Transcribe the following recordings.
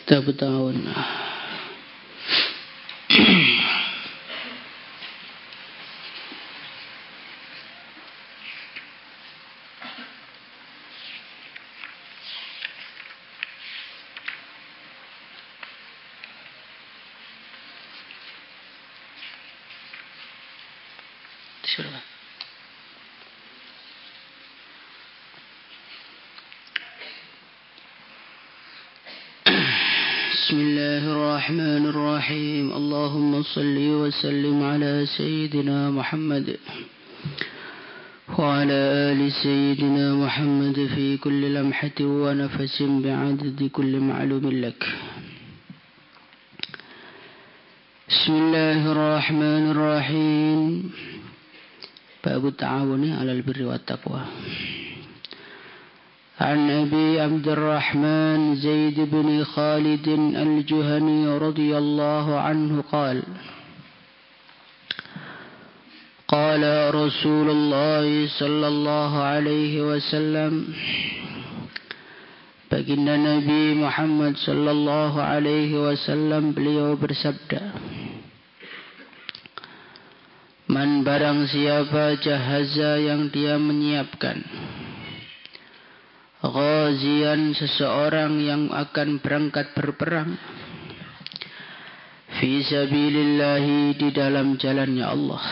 tahun. Bismillahirrahmanirrahim. Allahumma salli wa sallim ala Sayyidina Muhammad wa ala ali Sayyidina Muhammad fi kulli lamhatin wa nafasin bi'adadi kulli ma'lumin lak. Bismillahirrahmanirrahim. Babu ta'awuni alal birri wat taqwa. عن أبي عبد الرحمن زيد بن خالد الجهني رضي الله عنه قال قال رسول الله صلى الله عليه وسلم baginda Nabi Muhammad sallallahu alaihi wasallam beliau bersabda, man barang siapa jahaza yang dia menyiapkan, ghazian seseorang yang akan berangkat berperang, fi sabilillahi di dalam jalannya Allah,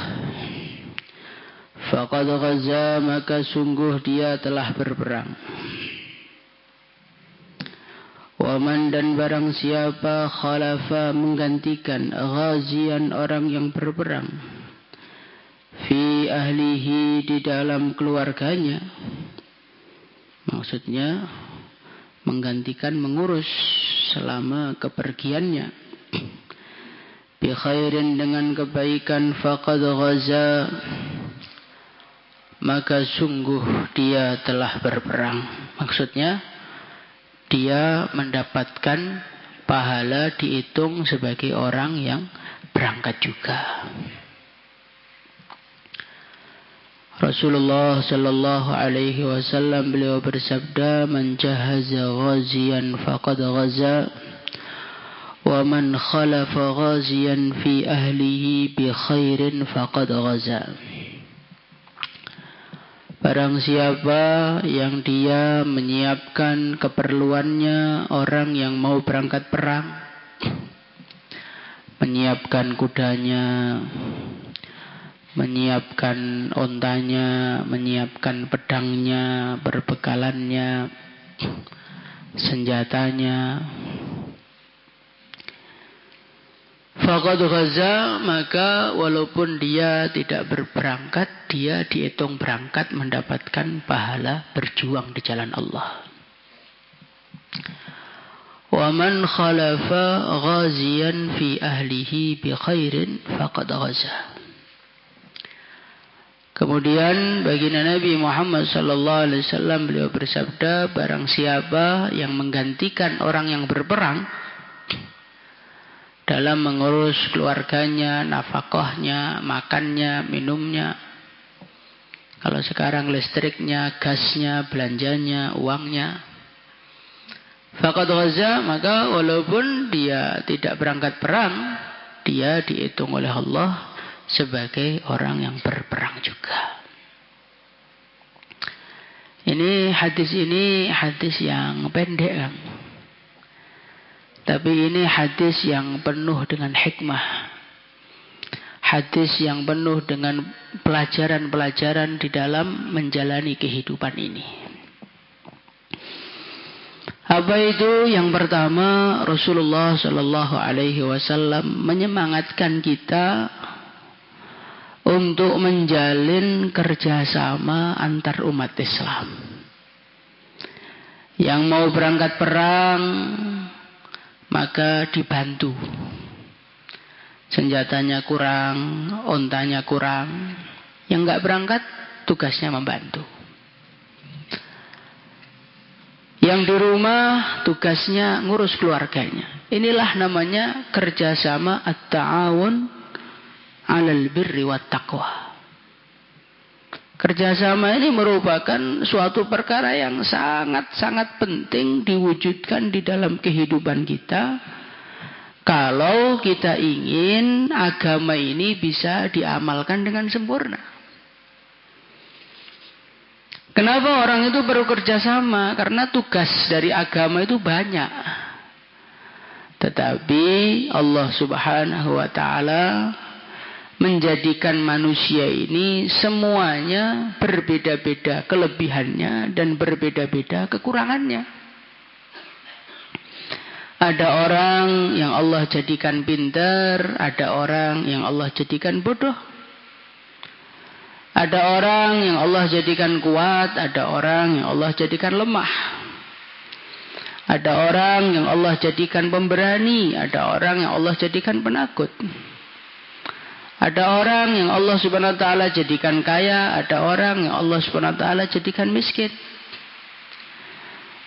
faqad ghaza maka sungguh dia telah berperang. Waman dan barang siapa khalafa menggantikan ghazian orang yang berperang, fi ahlihi di dalam keluarganya, maksudnya menggantikan mengurus selama kepergiannya, bi khairin dengan kebaikan, faqad ghaza maka sungguh dia telah berperang. Maksudnya dia mendapatkan pahala, dihitung sebagai orang yang berangkat juga. Rasulullah sallallahu alaihi wasallam beliau bersabda, man jahaza ghaziyan faqad ghaza wa man khalafa ghaziyan fi ahlihi bi khairin faqad ghaza. Barang siapa yang dia menyiapkan keperluannya, orang yang mau berangkat perang, menyiapkan kudanya, menyiapkan ontanya, menyiapkan pedangnya, perbekalannya, senjatanya, faqad ghaza maka walaupun dia tidak berberangkat, dia dihitung berangkat mendapatkan pahala berjuang di jalan Allah. Wa man khalafa ghaziyan fi ahlihi bi khairin faqad ghaza. Kemudian baginda Nabi Muhammad sallallahu alaihi wasallam beliau bersabda, barang siapa yang menggantikan orang yang berperang dalam mengurus keluarganya, nafkahnya, makannya, minumnya, kalau sekarang listriknya, gasnya, belanjanya, uangnya, faqad ghaza maka walaupun dia tidak berangkat perang, dia dihitung oleh Allah sebagai orang yang berperang juga. Ini hadis yang pendek kan? Tapi ini hadis yang penuh dengan hikmah. Hadis yang penuh dengan pelajaran-pelajaran di dalam menjalani kehidupan ini. Apa itu? Yang pertama, Rasulullah sallallahu alaihi wasallam menyemangatkan kita untuk menjalin kerjasama antar umat Islam. Yang mau berangkat perang maka dibantu. Senjatanya kurang, ontanya kurang. Yang enggak berangkat tugasnya membantu. Yang di rumah tugasnya ngurus keluarganya. Inilah namanya kerjasama at-ta'awun 'alal birri wat taqwa. Kerjasama ini merupakan suatu perkara yang sangat-sangat penting diwujudkan di dalam kehidupan kita. Kalau kita ingin agama ini bisa diamalkan dengan sempurna. Kenapa orang itu perlu kerjasama? Karena tugas dari agama itu banyak. Tetapi Allah Subhanahu wa Ta'ala menjadikan manusia ini semuanya berbeda-beda kelebihannya dan berbeda-beda kekurangannya. Ada orang yang Allah jadikan pintar, ada orang yang Allah jadikan bodoh. Ada orang yang Allah jadikan kuat, ada orang yang Allah jadikan lemah. Ada orang yang Allah jadikan pemberani, ada orang yang Allah jadikan penakut. Ada orang yang Allah Subhanahu wa Ta'ala jadikan kaya, ada orang yang Allah Subhanahu wa Ta'ala jadikan miskin.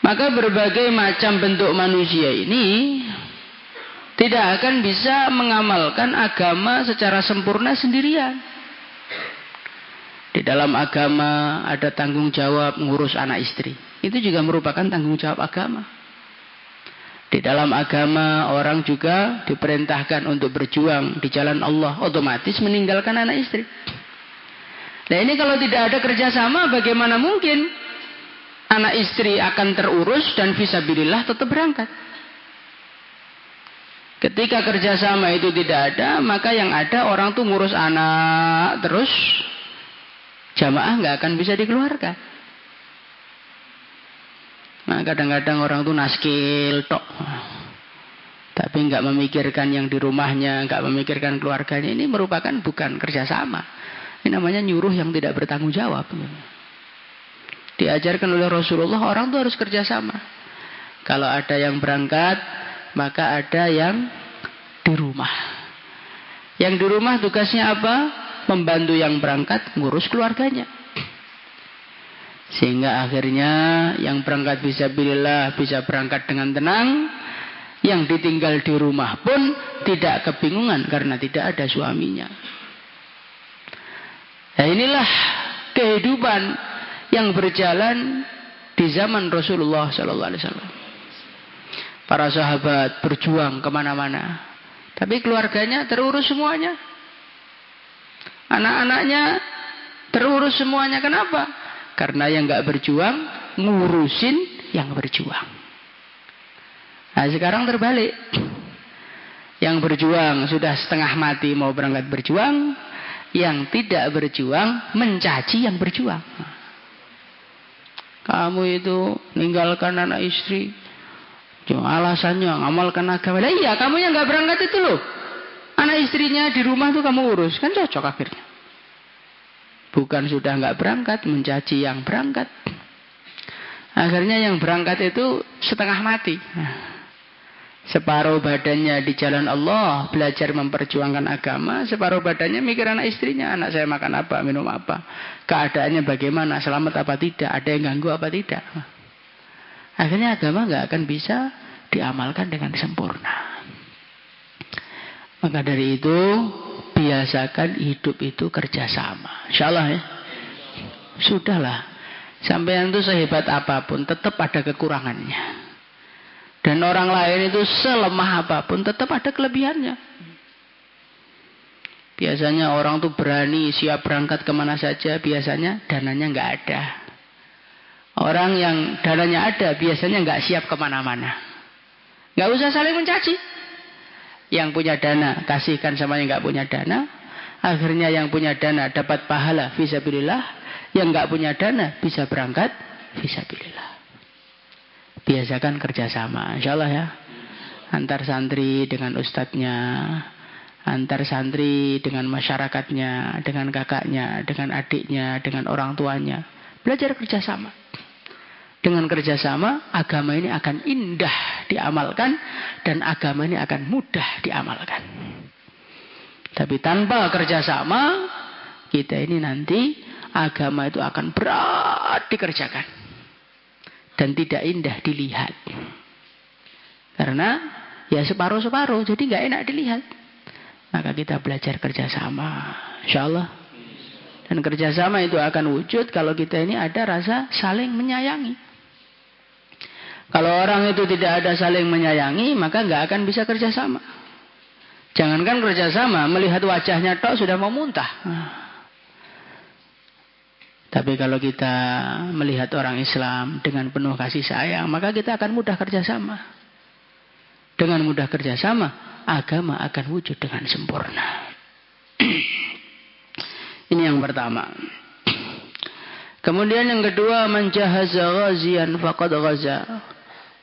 Maka berbagai macam bentuk manusia ini tidak akan bisa mengamalkan agama secara sempurna sendirian. Di dalam agama ada tanggung jawab mengurus anak istri. Itu juga merupakan tanggung jawab agama. Di dalam agama orang juga diperintahkan untuk berjuang di jalan Allah, otomatis meninggalkan anak istri. Nah ini kalau tidak ada kerjasama, bagaimana mungkin anak istri akan terurus dan fisabilillah tetap berangkat? Ketika kerjasama itu tidak ada, maka yang ada orang tuh ngurus anak terus, jamaah nggak akan bisa dikeluarkan. Nah kadang-kadang orang tuh naskil tok, tapi nggak memikirkan yang di rumahnya, nggak memikirkan keluarganya. Ini merupakan bukan kerjasama. Ini namanya nyuruh yang tidak bertanggung jawab. Diajarkan oleh Rasulullah, orang tuh harus kerjasama. Kalau ada yang berangkat, maka ada yang di rumah. Yang di rumah tugasnya apa? Membantu yang berangkat ngurus keluarganya. Sehingga akhirnya yang berangkat fisabilillah bisa berangkat dengan tenang. Yang ditinggal di rumah pun tidak kebingungan karena tidak ada suaminya. Nah inilah kehidupan yang berjalan di zaman Rasulullah SAW. Para sahabat berjuang kemana-mana, tapi keluarganya terurus semuanya. Anak-anaknya terurus semuanya. Kenapa? Karena yang gak berjuang ngurusin yang berjuang. Nah sekarang terbalik. Yang berjuang sudah setengah mati mau berangkat berjuang, yang tidak berjuang mencaci yang berjuang. Kamu itu ninggalkan anak istri, cuma alasannya ngamalkan agama. Lah iya, kamu yang gak berangkat itu loh, anak istrinya di rumah tuh kamu urus, kan cocok akhirnya. Bukan sudah nggak berangkat mencaci yang berangkat. Akhirnya yang berangkat itu setengah mati. Separuh badannya di jalan Allah belajar memperjuangkan agama, separuh badannya mikir anak istrinya, anak saya makan apa, minum apa, keadaannya bagaimana, selamat apa tidak, ada yang ganggu apa tidak. Akhirnya agama nggak akan bisa diamalkan dengan sempurna. Maka dari itu biasakan hidup itu kerjasama. Insyaallah ya. Sudahlah. Sampean itu sehebat apapun tetap ada kekurangannya. Dan orang lain itu selemah apapun tetap ada kelebihannya. Biasanya orang tuh berani siap berangkat kemana saja, biasanya dananya nggak ada. Orang yang dananya ada biasanya nggak siap kemana-mana. Nggak usah saling mencaci. Yang punya dana kasihkan sama yang nggak punya dana. Akhirnya yang punya dana dapat pahala fisabilillah. Yang nggak punya dana bisa berangkat fisabilillah. Biasakan kerjasama, insyaallah ya. Antar santri dengan ustadznya, antar santri dengan masyarakatnya, dengan kakaknya, dengan adiknya, dengan orang tuanya. Belajar kerjasama. Dengan kerjasama, agama ini akan indah diamalkan dan agama ini akan mudah diamalkan. Tapi tanpa kerjasama, kita ini nanti agama itu akan berat dikerjakan dan tidak indah dilihat. Karena ya separuh-separuh, jadi nggak enak dilihat. Maka kita belajar kerjasama, insyaallah. Dan kerjasama itu akan wujud kalau kita ini ada rasa saling menyayangi. Kalau orang itu tidak ada saling menyayangi, maka nggak akan bisa kerjasama. Jangankan kerjasama, melihat wajahnya tok sudah mau muntah. Tapi kalau kita melihat orang Islam dengan penuh kasih sayang, maka kita akan mudah kerjasama. Dengan mudah kerjasama, agama akan wujud dengan sempurna. Ini yang pertama. Kemudian yang kedua, man jahaza ghaziyan faqad ghaza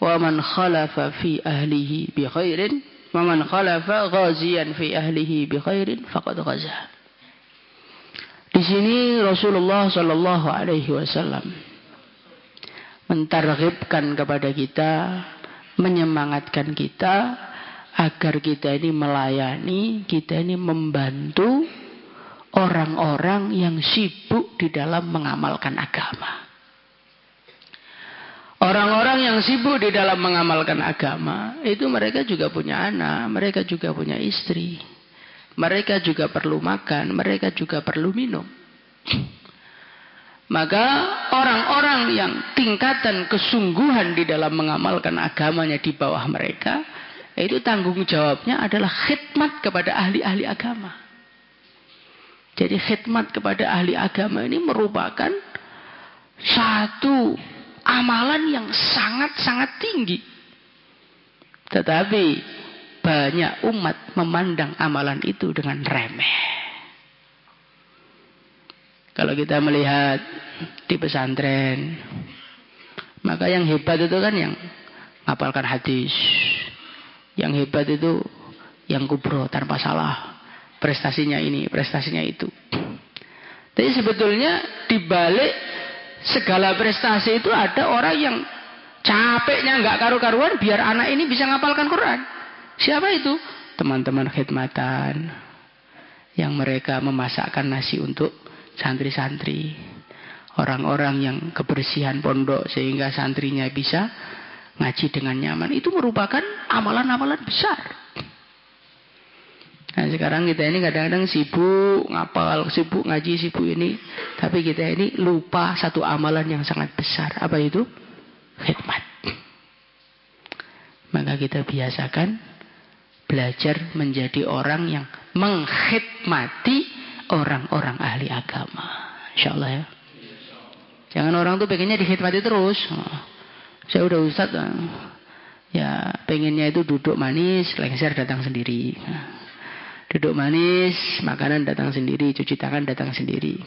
wa man khalafa fi ahlihi bi khairin wa man khalafa ghaziyan fi ahlihi bi khairin faqad ghaza. Di sini Rasulullah sallallahu alaihi wasallam mentarghibkan kepada kita, menyemangatkan kita agar kita ini melayani, kita ini membantu orang-orang yang sibuk di dalam mengamalkan agama. Orang-orang yang sibuk di dalam mengamalkan agama, itu mereka juga punya anak, mereka juga punya istri. Mereka juga perlu makan, mereka juga perlu minum. Maka orang-orang yang tingkatan kesungguhan di dalam mengamalkan agamanya di bawah mereka, itu tanggung jawabnya adalah khidmat kepada ahli-ahli agama. Jadi khidmat kepada ahli agama ini merupakan satu amalan yang sangat-sangat tinggi. Tetapi banyak umat memandang amalan itu dengan remeh. Kalau kita melihat di pesantren, maka yang hebat itu kan yang ngapalkan hadis. Yang hebat itu yang kubro tanpa salah. Prestasinya ini, prestasinya itu. Tapi sebetulnya di balik segala prestasi itu ada orang yang capeknya nggak karu-karuan biar anak ini bisa ngapalkan Quran. Siapa itu? Teman-teman khidmatan yang mereka memasakkan nasi untuk santri-santri. Orang-orang yang kebersihan pondok sehingga santrinya bisa ngaji dengan nyaman. Itu merupakan amalan-amalan besar. Nah sekarang kita ini kadang-kadang sibuk ngapal, sibuk ngaji, sibuk ini. Tapi kita ini lupa satu amalan yang sangat besar. Apa itu? Khidmat. Maka kita biasakan belajar menjadi orang yang mengkhidmati orang-orang ahli agama. InsyaAllah ya. Jangan orang tuh pengennya dikhidmati terus. Saya udah ustadz. Ya pengennya itu duduk manis, lengser datang sendiri. Duduk manis, makanan datang sendiri, cuci tangan datang sendiri.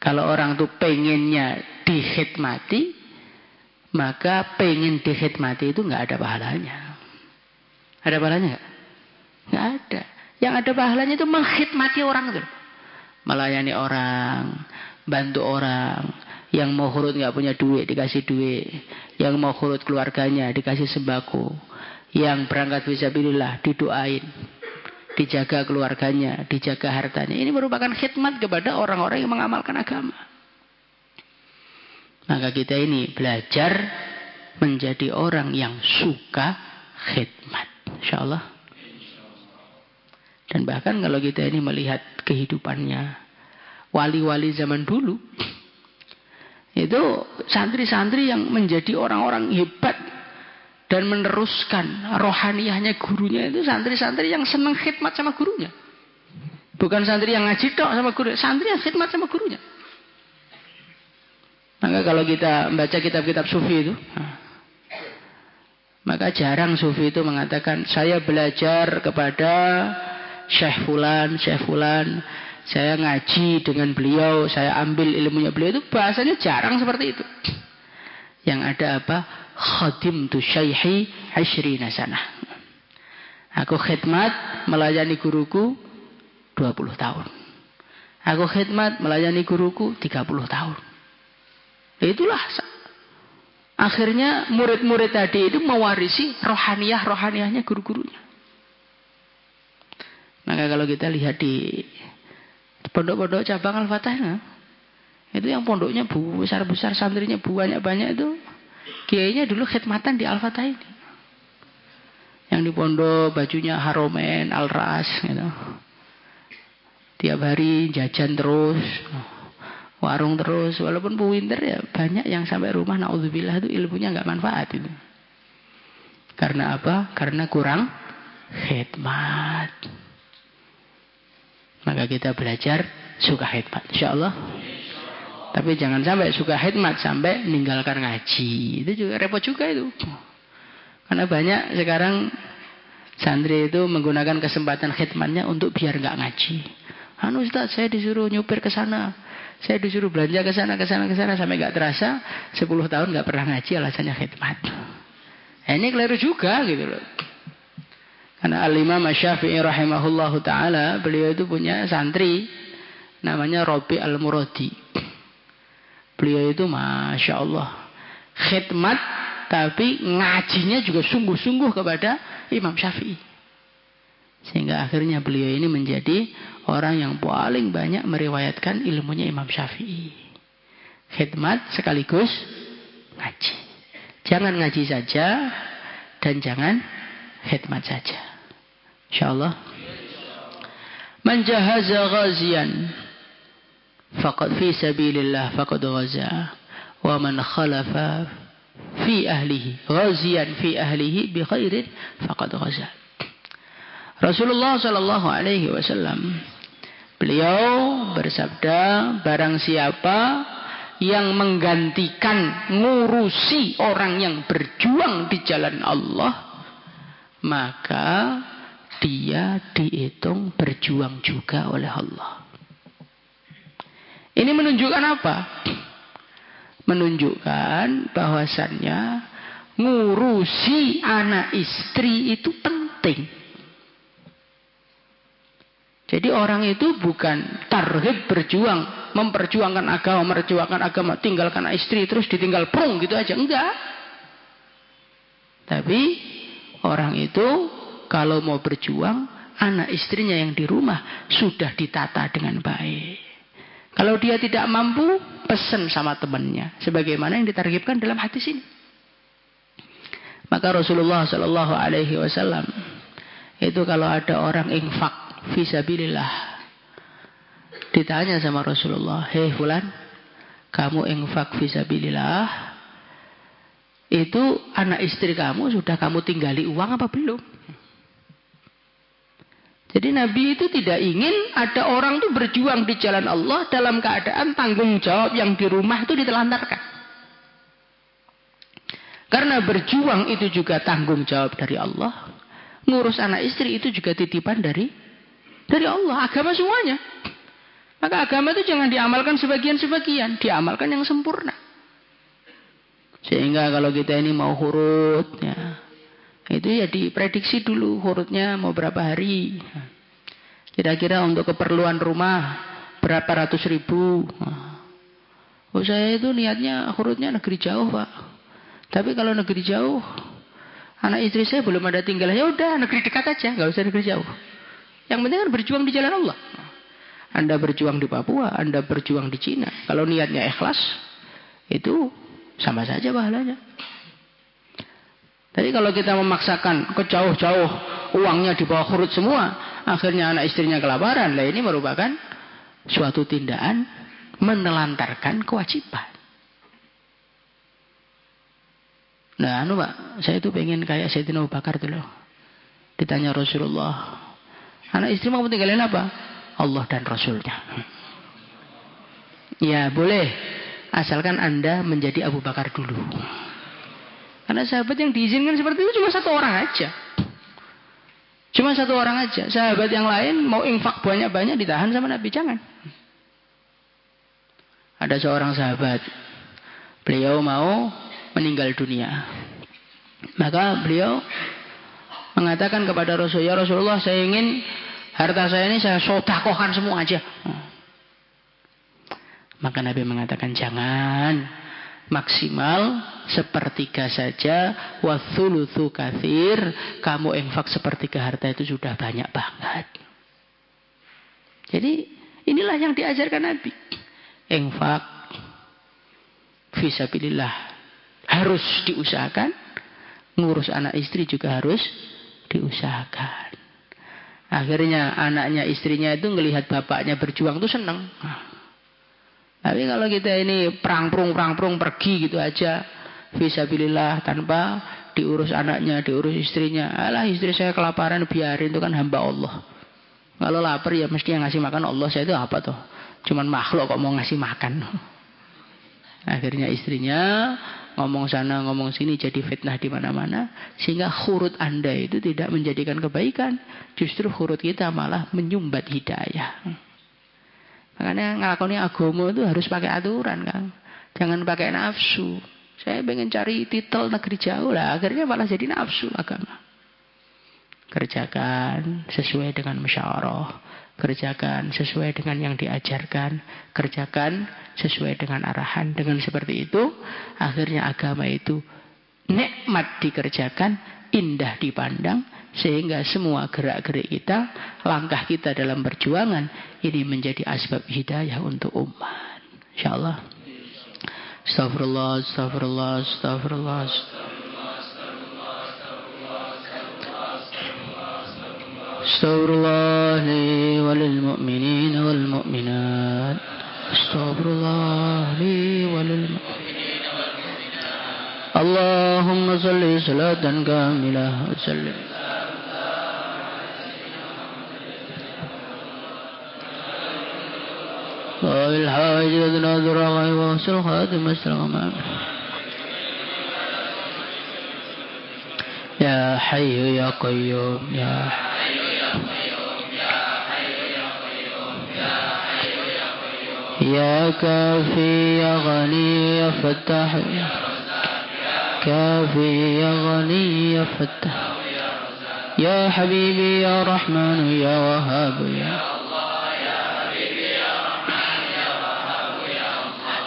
Kalau orang tuh pengennya dikhidmati, maka pengen dikhidmati itu nggak ada pahalanya. Ada pahalanya nggak? Nggak ada. Yang ada pahalanya itu mengkhidmati orang itu, melayani orang, bantu orang. Yang mau khurut nggak punya duit dikasih duit, yang mau khurut keluarganya dikasih sembako. Yang berangkat fisabilillah didoain, dijaga keluarganya, dijaga hartanya. Ini merupakan khidmat kepada orang-orang yang mengamalkan agama. Maka kita ini belajar menjadi orang yang suka khidmat, insyaallah. Dan bahkan kalau kita ini melihat kehidupannya wali-wali zaman dulu, itu santri-santri yang menjadi orang-orang hebat dan meneruskan rohaniyahnya gurunya itu santri-santri yang senang khidmat sama gurunya. Bukan santri yang ngaji tok sama gurunya, santri yang khidmat sama gurunya. Maka kalau kita membaca kitab-kitab sufi itu, maka jarang sufi itu mengatakan saya belajar kepada Syekh Fulan, saya ngaji dengan beliau, saya ambil ilmunya beliau. Itu bahasanya jarang seperti itu. Yang ada apa? Khadimtu syaihi 20 sanah. Aku khidmat melayani guruku 20 tahun. Aku khidmat melayani guruku 30 tahun. Itulah akhirnya murid-murid tadi itu mewarisi rohaniyahnya guru-gurunya. Maka kalau kita lihat di pondok-pondok cabang Al-Fatah, itu yang pondoknya besar-besar, santrinya banyak-banyak itu, kiainya dulu khidmatan di Al-Fatah ini. Yang di pondok bajunya Haromen, Al-Ras gitu. Tiap hari jajan terus, warung terus, walaupun pinter ya banyak yang sampai rumah naudzubillah itu ilmunya nggak manfaat itu. Karena apa? Karena kurang khidmat. Maka kita belajar suka khidmat, insyaallah. Tapi jangan sampai suka khidmat sampai meninggalkan ngaji. Itu juga repot juga itu. Karena banyak sekarang santri itu menggunakan kesempatan khidmatnya untuk biar nggak ngaji. Ustaz, saya disuruh nyupir ke sana, saya disuruh belanja ke sana sampai nggak terasa 10 tahun nggak pernah ngaji, alasannya khidmat. Ini keliru juga gitu loh. Karena Al-Imam Asy-Syafi'i rahimahullahu taala, beliau itu punya santri namanya Rabi Al-Muradi. Beliau itu Masya Allah khidmat, tapi ngajinya juga sungguh-sungguh kepada Imam Syafi'i. Sehingga akhirnya beliau ini menjadi orang yang paling banyak meriwayatkan ilmunya Imam Syafi'i. Khidmat sekaligus ngaji. Jangan ngaji saja dan jangan khidmat saja. InsyaAllah. Man jahaza ghaziyan faqad fi sabilillah faqad ghaza. Wa man khalafa fi ahlihi ghaziyan fi ahlihi bi khairin faqad ghaza. Rasulullah sallallahu alaihi wasallam beliau bersabda, barang siapa yang menggantikan ngurusi orang yang berjuang di jalan Allah, maka dia dihitung berjuang juga oleh Allah. Ini menunjukkan apa? Menunjukkan bahwasannya ngurusi anak istri itu penting. Jadi orang itu bukan target berjuang, memperjuangkan agama, tinggalkan istri terus ditinggal prung gitu aja. Enggak. Tapi orang itu kalau mau berjuang, anak istrinya yang di rumah sudah ditata dengan baik. Kalau dia tidak mampu, pesan sama temannya. Sebagaimana yang ditargetkan dalam hadis ini. Maka Rasulullah Sallallahu Alaihi Wasallam itu kalau ada orang infak fisabilillah, ditanya sama Rasulullah, hei fulan, kamu infak fisabilillah, itu anak istri kamu sudah kamu tinggali uang apa belum? Jadi Nabi itu tidak ingin ada orang itu berjuang di jalan Allah dalam keadaan tanggung jawab yang di rumah itu ditelantarkan. Karena berjuang itu juga tanggung jawab dari Allah. Ngurus anak istri itu juga titipan dari Allah, agama semuanya. Maka agama itu jangan diamalkan sebagian-sebagian, diamalkan yang sempurna. Sehingga kalau kita ini mau hurut, ya, itu ya diprediksi dulu hurutnya mau berapa hari. Kira-kira untuk keperluan rumah berapa ratus ribu. Oh, saya itu niatnya hurutnya negeri jauh, Pak. Tapi kalau negeri jauh, anak istri saya belum ada tinggal, ya udah negeri dekat aja, nggak usah negeri jauh. Yang penting kan berjuang di jalan Allah. Anda berjuang di Papua, Anda berjuang di Cina. Kalau niatnya ikhlas, itu sama saja pahalanya. Tapi kalau kita memaksakan ke jauh-jauh, uangnya dibawa khurut semua, akhirnya anak istrinya kelaparan. Lah ini merupakan suatu tindakan menelantarkan kewajiban. Nah, Pak, saya itu pengen kayak Sayyidina Abu Bakar tuh loh. Ditanya Rasulullah, anak istri mau tinggalin apa? Allah dan Rasulnya. Ya boleh, asalkan Anda menjadi Abu Bakar dulu. Karena sahabat yang diizinkan seperti itu cuma satu orang aja. Cuma satu orang aja. Sahabat yang lain mau infak banyak-banyak ditahan sama Nabi, jangan. Ada seorang sahabat, beliau mau meninggal dunia. Maka beliau mengatakan kepada Rasul, ya Rasulullah, saya ingin harta saya ini saya sodakohkan semua aja. Maka Nabi mengatakan jangan, maksimal sepertiga saja, wa thulutsu katsir, kamu infak sepertiga harta itu sudah banyak banget. Jadi inilah yang diajarkan Nabi. Infak fisabilillah harus diusahakan, ngurus anak istri juga harus diusahakan. Akhirnya anaknya, istrinya itu ngelihat bapaknya berjuang tuh seneng. Tapi kalau kita ini perang-prung pergi gitu aja, fisabilillah, tanpa diurus anaknya, diurus istrinya. Alah, istri saya kelaparan, biarin, itu kan hamba Allah. Kalau lapar ya mesti yang ngasih makan Allah. Saya itu apa tuh? Cuman makhluk kok mau ngasih makan. Akhirnya istrinya ngomong sana ngomong sini, jadi fitnah di mana-mana, sehingga khurut Anda itu tidak menjadikan kebaikan, justru khurut kita malah menyumbat hidayah. Makanya ngelakoni agama itu harus pakai aturan, Kang. Jangan pakai nafsu. Saya pengen cari titel negeri jauh lah, akhirnya malah jadi nafsu agama. Kerjakan sesuai dengan musyawarah, kerjakan sesuai dengan yang diajarkan, kerjakan sesuai dengan arahan. Dengan seperti itu, akhirnya agama itu nikmat dikerjakan, indah dipandang, sehingga semua gerak-gerik kita, langkah kita dalam perjuangan ini menjadi asbab hidayah untuk umat. Insyaallah. Astagfirullah, astagfirullah, astagfirullah. Astagfirullah li walil mu'minin wal mu'minat. Astagfirullah li walil mu'minin wal mu'minat. Allahumma salli salatan kamilah wa sallim. Wa bil hajat nadra wa sul khatim assalam. Ya hayyu ya qayyum ya يا كافي يا غني يا فتاح كافي يا غني يا فتاح يا حبيبي يا رحمن يا وهاب يا الله يا حبيبي يا رحمن يا وهاب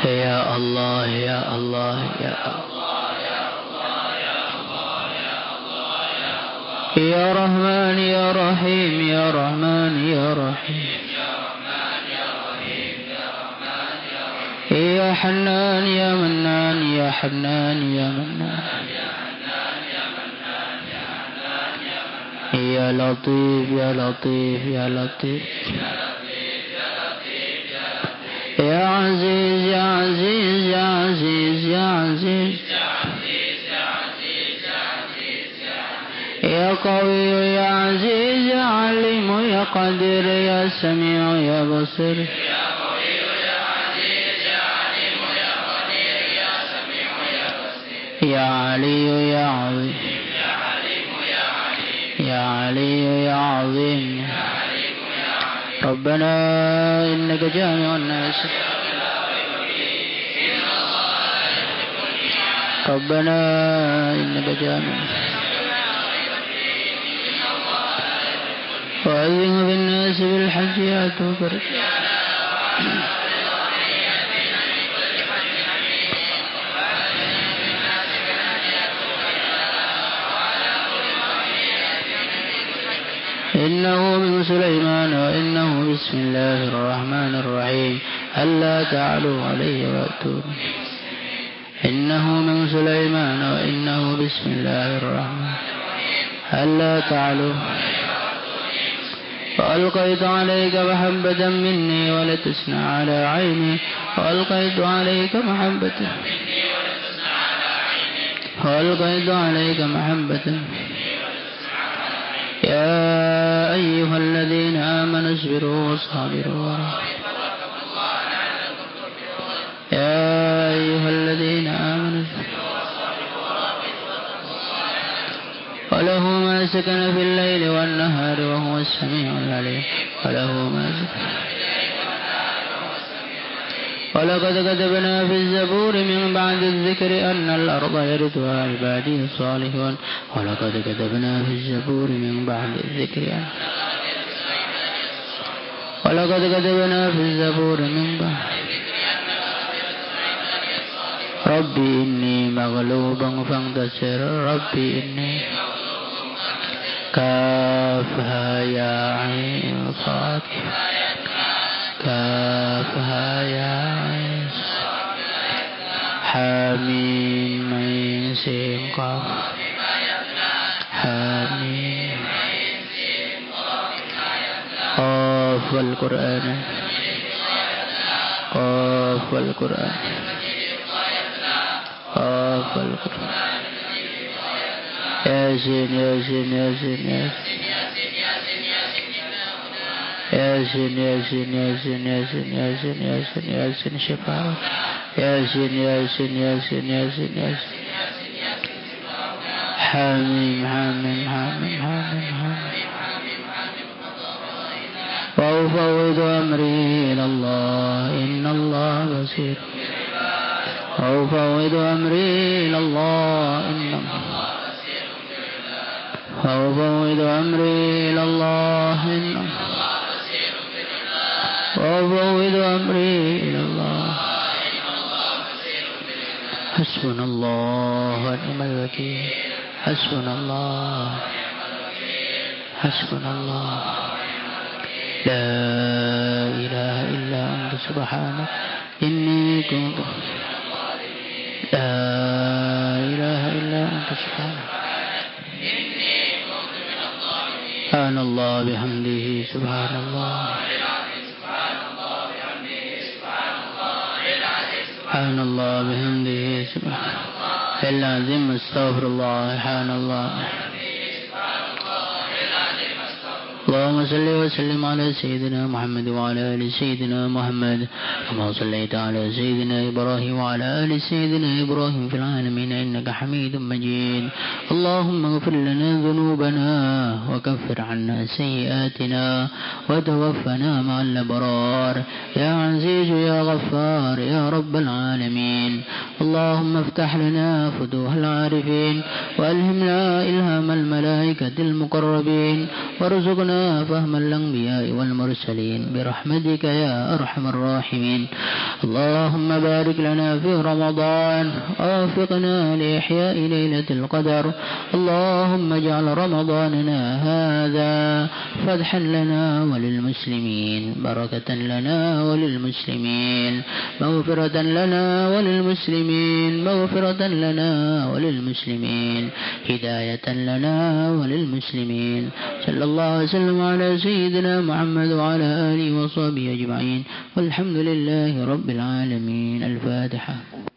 يا الله يا الله يا الله يا الله يا الله يا الله يا الله يا رحمن يا رحيم يا رحمن يا رحيم يا حنان يا منان يا حنان يا منان يا لطيف يا لطيف يا لطيف يا عزيز يا عزيز يا عزيز يا عزيز يا قوي يا عزيز يا عليم يا قدير يا سميع يا بصير يا علي يا عظيم يا علي يا عظيم ربنا إنك جامع الناس ربنا إنك جامع وأذن في الناس بالحج يأتوك إنه من سليمان وإنه بسم الله الرحمن الرحيم ألا تعلوا عليه وأتوا إنه من سليمان وإنه بسم الله الرحمن ألا تعلوا وألقيت عليك محبة مني ولتصنع على عيني وألقيت عليك محبة وألقيت عليك محبة يا أيها الذين آمنوا اصبروا وصابروا يا أيها الذين آمنوا وله ما سكن في الليل والنهار وهو السميع العليم وله ما سكن ولقد كتبنا في الزبور من بعد الذكر أن الأرض يرثها عبادي الصالحون ولقد كتبنا في الزبور من بعد الذكر ولقد كتبنا في الزبور من بعد ربي إني مغلوب فانتصر ربي إني كافها يا عين صاد كافها يا عين حميم ميم سين قاف حميم والقرآن قاف والقرآن قاف والقرآن ياسين ياسين ياسين ياسين ياسين ياسين ياسين ياسين ياسين ياسين شفاعة ياسين ياسين ياسين ياسين ياسين حاميم حاميم حاميم حاميم حاميم وأفوض أمري إلى الله إن الله بصير وأفوض أمري إلى الله إن الله وأفوض أمري إلى الله إن وأفوض أمري إلى الله حسبنا الله ونعم الوكيل حسبنا الله حسبنا الله لا إله إلا أنت سبحانك إني كنت لا إله إلا أنت سبحانك سبحان الله بحمده سبحان الله سبحان الله بحمده سبحان الله العظيم استغفر الله سبحان الله اللهم صل وسلم على سيدنا محمد وعلى آل سيدنا محمد كما صليت على سيدنا إبراهيم وعلى آل سيدنا إبراهيم في العالمين إنك حميد مجيد اللهم اغفر لنا ذنوبنا وكفر عنا سيئاتنا وتوفنا مع الأبرار يا عزيز يا غفار يا رب العالمين اللهم افتح لنا فتوح العارفين وألهمنا إلهام الملائكة المقربين وارزقنا فهم الأنبياء والمرسلين برحمتك يا أرحم الراحمين اللهم بارك لنا في رمضان ووفقنا لإحياء ليلة القدر اللهم اجعل رمضاننا هذا فتحا لنا وللمسلمين بركة لنا وللمسلمين مغفرة لنا وللمسلمين مغفرة لنا وللمسلمين هداية لنا وللمسلمين صلى الله وسلم على سيدنا محمد وعلى آله وصحبه أجمعين والحمد لله رب العالمين. الفاتحة.